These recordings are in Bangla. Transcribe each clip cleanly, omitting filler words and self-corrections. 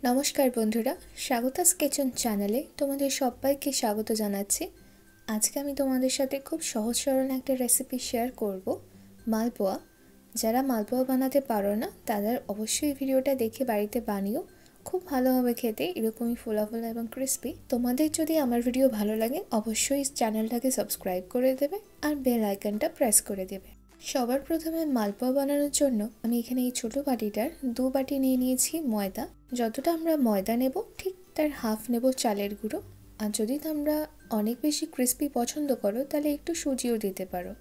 নমস্কার বন্ধুরা, স্বাগতাস কিচেন চ্যানেলে তোমাদের সবাইকে স্বাগত জানাচ্ছি। আজকে আমি তোমাদের সাথে খুব সহজ সরল একটা রেসিপি শেয়ার করব, মালপোয়া। যারা মালপোয়া বানাতে পারো না তাদের অবশ্যই ভিডিওটা দেখে বাড়িতে বানিও, খুব ভালো হবে খেতে, এরকমই ফোলা ফোলা এবং ক্রিস্পি। তোমাদের যদি আমার ভিডিও ভালো লাগে অবশ্যই চ্যানেলটাকে সাবস্ক্রাইব করে দেবে আর বেল আইকনটা প্রেস করে দেবে। সবার প্রথমে মালপোয়া বানানোর জন্য আমি এখানে এই ছোটো বাটিটার 2 বাটি নিয়ে নিয়েছি ময়দা। যতটা আমরা ময়দা নেব ঠিক তার হাফ নেব চালের গুঁড়ো। আর যদি তোমরা অনেক বেশি ক্রিস্পি পছন্দ করো তাহলে একটু সুজিও দিতে পারো।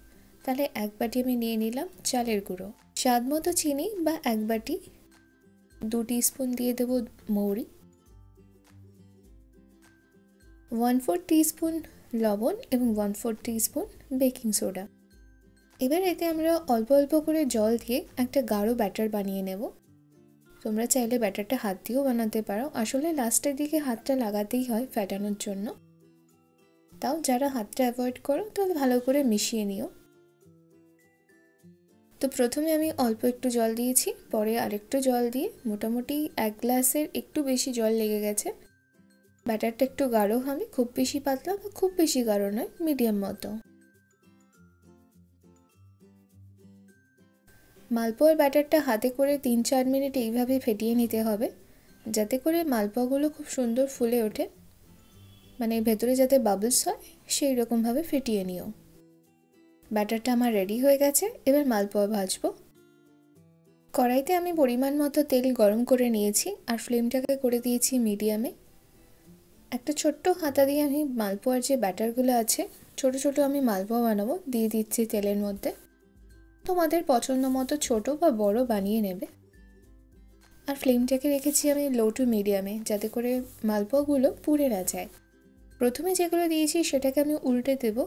তাহলে 1 বাটি আমি নিয়ে নিলাম চালের গুঁড়ো, স্বাদ মতো চিনি বা 1 বাটি, 2 টিস্পুন দিয়ে দেবো মৌরি, 1/4 টিস্পুন লবণ এবং 1/4 টিস্পুন বেকিং সোডা। এবার এতে আমরা অল্প অল্প করে জল দিয়ে একটা গাঢ় ব্যাটার বানিয়ে নেব। তোমরা চাইলে ব্যাটারটা হাত দিয়েও বানাতে পারো, আসলে লাস্টের দিকে হাতটা লাগাতেই হয় ফেটানোর জন্য। তাও যারা হাতটা অ্যাভয়েড করো তাহলে ভালো করে মিশিয়ে নিও। তো প্রথমে আমি অল্প একটু জল দিয়েছি, পরে আরেকটু জল দিয়ে মোটামুটি 1 গ্লাসের একটু বেশি জল লেগে গেছে। ব্যাটারটা একটু গাঢ় হবে, খুব বেশি পাতলা বা খুব বেশি গাঢ় নয়, মিডিয়াম মতো। মালপোয়ার ব্যাটারটা হাতে করে 3-4 মিনিট এইভাবে ফেটিয়ে নিতে হবে, যাতে করে মালপোয়াগুলো খুব সুন্দর ফুলে ওঠে, মানে ভেতরে যাতে বাবলস হয় সেই রকমভাবে ফেটিয়ে নিও। ব্যাটারটা আমার রেডি হয়ে গেছে, এবার মালপোয়া ভাজবো। কড়াইতে আমি পরিমাণ মতো তেল গরম করে নিয়েছি আর ফ্লেমটাকে করে দিয়েছি মিডিয়ামে। একটা ছোট্ট হাতা দিয়ে আমি মালপোয়ার যে ব্যাটারগুলো আছে, ছোট ছোট আমি মালপোয়া বানাবো, দিয়ে দিচ্ছি তেলের মধ্যে। তোমাদের পছন্দ মতো ছোটো বা বড় বানিয়ে নেবে। আর ফ্লেমটাকে রেখেছি আমি লো টু মিডিয়ামে, যাতে করে মালপোয়াগুলো পুড়ে না যায়। প্রথমে যেগুলো দিয়েছি সেটাকে আমি উল্টে দেব।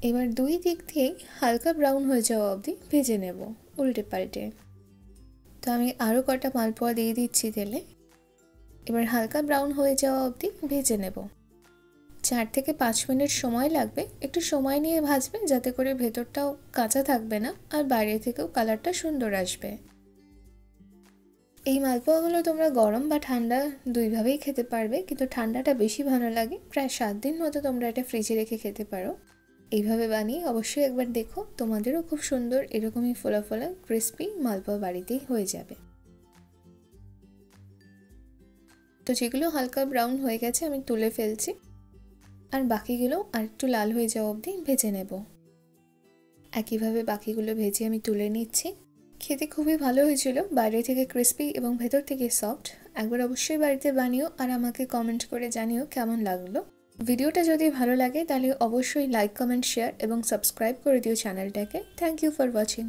এবার 2 দিক দিয়েই হালকা ব্রাউন হয়ে যাওয়া অবধি ভেজে নেব উল্টে পাল্টে। তো আমি আরও কটা মালপোয়া দিয়ে দিচ্ছি তেলে। এবার হালকা ব্রাউন হয়ে যাওয়া অবধি ভেজে নেব। 4 থেকে 5 মিনিট সময় লাগবে, একটু সময় নিয়ে ভাজবে যাতে করে ভেতরটাও কাঁচা থাকবে না আর বাইরে থেকেও কালারটা সুন্দর আসবে। এই মালপোয়াগুলো তোমরা গরম বা ঠান্ডা দুইভাবেই খেতে পারবে, কিন্তু ঠান্ডাটা বেশি ভালো লাগে। প্রায় 7 দিন মতো তোমরা এটা ফ্রিজে রেখে খেতে পারো। এইভাবে বানিয়ে অবশ্যই একবার দেখো, তোমাদেরও খুব সুন্দর এরকমই ফোলা ফোলা ক্রিস্পি মালপোয়া বাড়িতেই হয়ে যাবে। তো যেগুলো হালকা ব্রাউন হয়ে গেছে আমি তুলে ফেলছি, আর বাকিগুলো আর একটু লাল হয়ে যাওয়া অবধি ভেজে নেব। একইভাবে বাকিগুলো ভেজে আমি তুলে নিচ্ছি। খেতে খুবই ভালো হয়েছিল, বাইরে থেকে ক্রিস্পি এবং ভেতর থেকে সফট। একবার অবশ্যই বাড়িতে বানিও আর আমাকে কমেন্ট করে জানিও কেমন লাগলো। ভিডিওটা যদি ভালো লাগে তাহলে অবশ্যই লাইক, কমেন্ট, শেয়ার এবং সাবস্ক্রাইব করে দিও চ্যানেলটাকে। Thank you for watching.